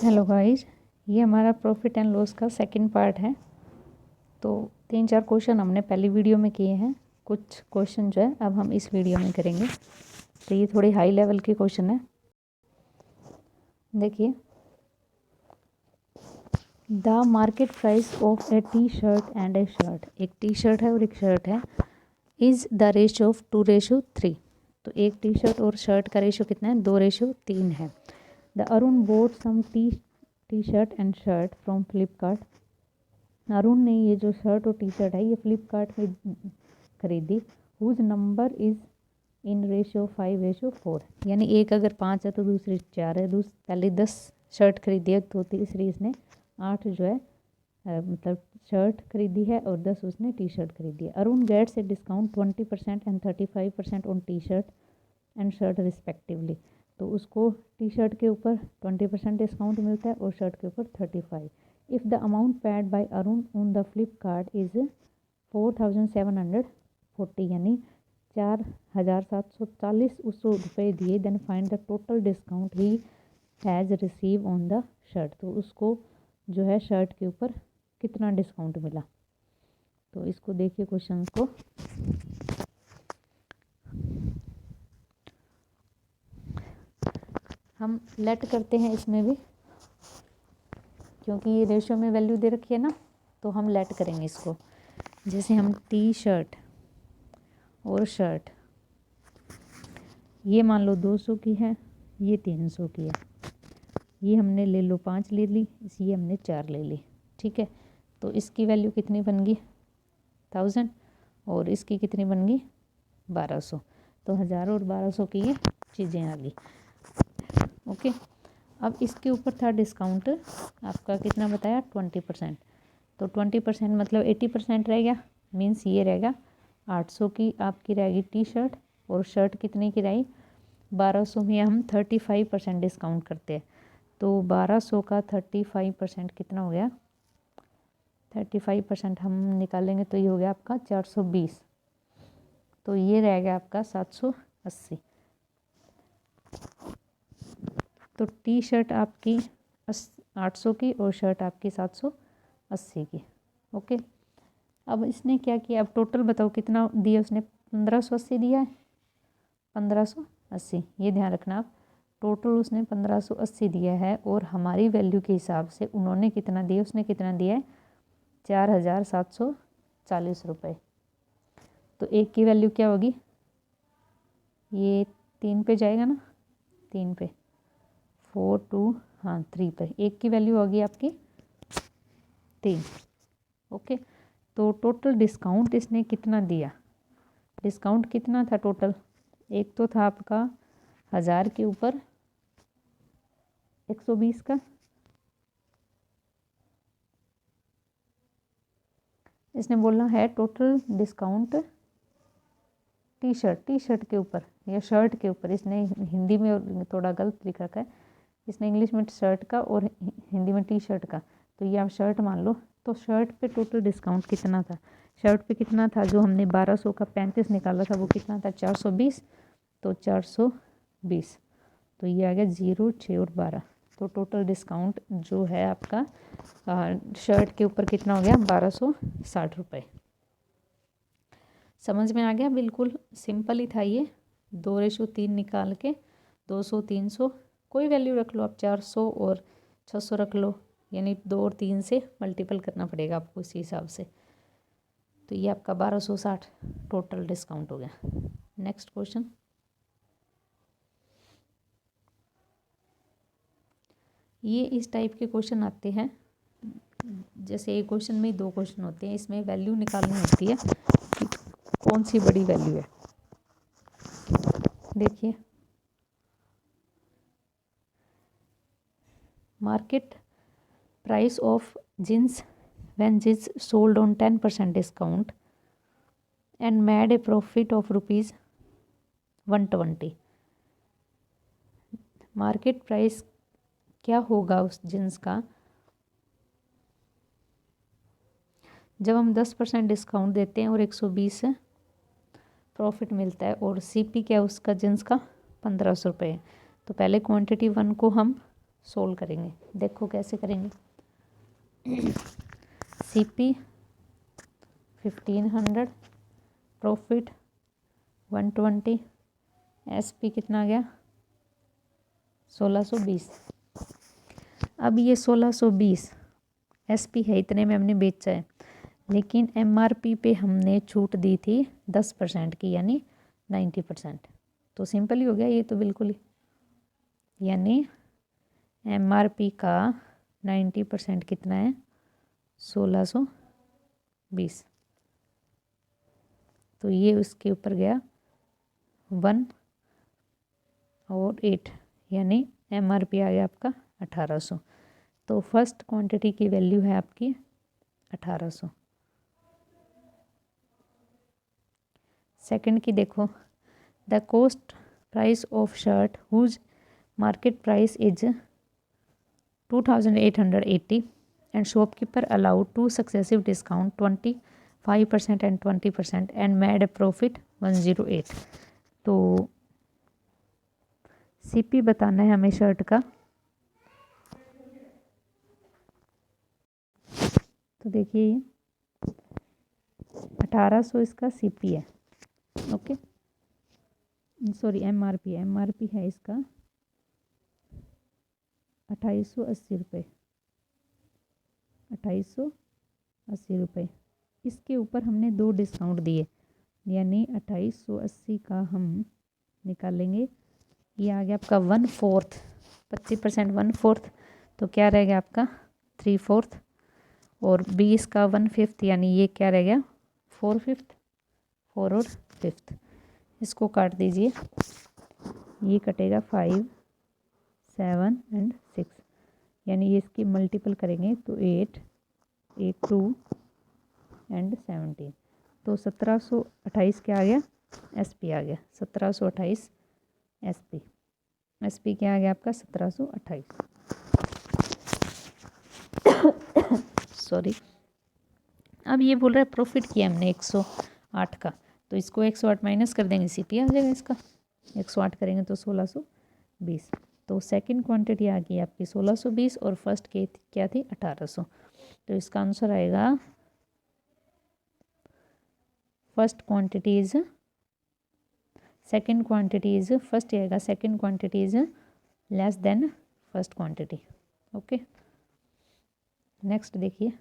Hello guys, ये हमारा profit and loss का सेकंड पार्ट है। तो 3-4 क्वेश्चन हमने पहली वीडियो में किए हैं, कुछ क्वेश्चन जो है अब हम इस वीडियो में करेंगे। तो ये थोड़ी हाई लेवल के क्वेश्चन है। देखिए, the market price of A T shirt and A shirt, एक टी शर्ट है और एक शर्ट है, इज़ द रेशियो ऑफ 2:3। तो एक टी शर्ट और शर्ट का रेशियो कितना है? 2:3 है। The Arun bought some T shirt and shirt from Flipkart. Arun ने ये जो शर्ट और टी शर्ट है ये फ्लिपकार्ट में खरीदी। Whose number is in ratio 5:4, यानी एक अगर 5 है तो दूसरी 4 है। पहले 10 शर्ट खरीदी है तो तीसरी इसने 8 जो है मतलब शर्ट खरीदी है और 10 उसने टी शर्ट खरीदी है। Arun gets a discount 20% and 35% on T shirt and shirt respectively. तो उसको टी शर्ट के ऊपर 20% डिस्काउंट मिलता है और शर्ट के ऊपर 35। If the amount paid by Arun on the Flipkart is 4740, यानी 4740 उसको रुपये दिए, then find the total discount he has receive on the shirt. तो उसको जो है शर्ट के ऊपर कितना डिस्काउंट मिला। तो इसको देखिए क्वेश्चन को। हम लेट करते हैं इसमें भी, क्योंकि ये रेशियो में वैल्यू दे रखी है ना, तो हम लेट करेंगे इसको। जैसे हम टी शर्ट और शर्ट, ये मान लो 200 की है, ये 300 की है, ये हमने ले लो 5 ले ली, ये हमने 4 ले ली, ठीक है। तो इसकी वैल्यू कितनी बन गई? 1000, और इसकी कितनी बन गई? 1200। तो 1000 और 1200 की ये चीज़ें आ गई। ओके, अब इसके ऊपर था डिस्काउंट आपका कितना बताया? 20%। तो 20% मतलब 80% रह गया, मीन्स ये रहेगा 800 की आपकी रहेगी टी शर्ट, और शर्ट कितने की रही? 1200 में हम 35% डिस्काउंट करते हैं। तो 1200 का 35% कितना हो गया? 35% हम निकालेंगे तो ये हो गया आपका 420। तो ये रहेगा आपका 780। तो टी शर्ट आपकी 800 की और शर्ट आपकी 780 की। ओके, अब इसने क्या किया? अब टोटल बताओ कितना दिया उसने? 1580 दिया है, 1580, ये ध्यान रखना आप। टोटल उसने 1580 दिया है, और हमारी वैल्यू के हिसाब से उन्होंने कितना दिया? उसने कितना दिया है? 4740 रुपये। तो एक की वैल्यू क्या होगी? ये 3 पे जाएगा ना, 3 पे 4 2 हाँ 3 पे, एक की वैल्यू होगी आपकी 3। ओके, तो टोटल डिस्काउंट इसने कितना दिया? डिस्काउंट कितना था टोटल? एक तो था आपका 1000 के ऊपर 120 का, इसने बोलना है टोटल डिस्काउंट टी शर्ट के ऊपर या शर्ट के ऊपर। इसने हिंदी में थोड़ा गलत लिख रखा है, इसने इंग्लिश में शर्ट का और हिंदी में टी शर्ट का। तो ये आप शर्ट मान लो। तो शर्ट पे टोटल डिस्काउंट कितना था? शर्ट पे कितना था? जो हमने 1200 का 35 निकाला था वो कितना था? 420। तो 420, तो ये आ गया 0, 6 और 12। तो टोटल डिस्काउंट जो है आपका शर्ट के ऊपर कितना हो गया? 1260 रुपये। समझ में आ गया? बिल्कुल सिंपल ही था ये। 2:3 निकाल के 200 300 कोई वैल्यू रख लो आप, 400 और 600 रख लो, यानी 2 और 3 से मल्टीपल करना पड़ेगा आपको इसी हिसाब से। तो ये आपका 1260 टोटल डिस्काउंट हो गया। Next question. ये इस टाइप के क्वेश्चन आते हैं, जैसे एक क्वेश्चन में 2 क्वेश्चन होते हैं, इसमें वैल्यू निकालनी होती है कि कौन सी बड़ी वैल्यू है। देखिए, market price of jeans when jeans sold on 10% discount and made a profit of ₹120। Market price क्या होगा उस जींस का जब हम 10% डिस्काउंट देते हैं और 120 प्रॉफिट मिलता है, और सीपी क्या उसका जींस का? 1500 रुपये। तो पहले क्वांटिटी 1 को हम सोल्व करेंगे। देखो कैसे करेंगे। CP 1500, प्रॉफिट 120, SP कितना आ गया 1620। अब ये 1620 SP है, इतने में हमने बेचा है, लेकिन MRP पे हमने छूट दी थी 10% की, यानी 90%। तो सिंपल ही हो गया ये तो बिल्कुल ही, यानी MRP का 90% कितना है 1620। तो ये उसके ऊपर गया 1 और 8, यानी MRP आ गया आपका 1800। तो फर्स्ट क्वांटिटी की वैल्यू है आपकी 1800। सेकंड की देखो, the cost price of shirt whose market price is 2880 and shopkeeper allowed 2 successive discount 25% and 20% and made a profit 108। तो CP बताना है हमें शर्ट का। तो देखिए 1800 इसका CP है, ओके, सॉरी MRP है इसका 2880 रुपये, 2880 रुपये। इसके ऊपर हमने 2 डिस्काउंट दिए, यानी 2880 का हम निकालेंगे, ये आ गया आपका 1/4, 25% 1/4, तो क्या रहेगा आपका 3/4, और 20 का 1/5, यानी ये क्या रह गया 4/5, 4 और 5। इसको काट दीजिए, ये कटेगा 5, 7 एंड 6, यानी ये इसकी मल्टीपल करेंगे तो 8, 8 2 एंड 17। तो 1728 क्या आ गया SP आ गया 1728 SP क्या आ गया आपका 1728। सॉरी। अब ये बोल रहा है प्रॉफिट किया हमने 108 का, तो इसको 108 माइनस कर देंगे, CP आ जाएगा इसका। 108 करेंगे तो 1620। तो सेकंड क्वांटिटी आ गई आपकी 1620 और फर्स्ट की क्या थी 1800। तो इसका आंसर आएगा first quantity is second quantity is first आएगा, second quantity is less than first quantity. Okay, next देखिए,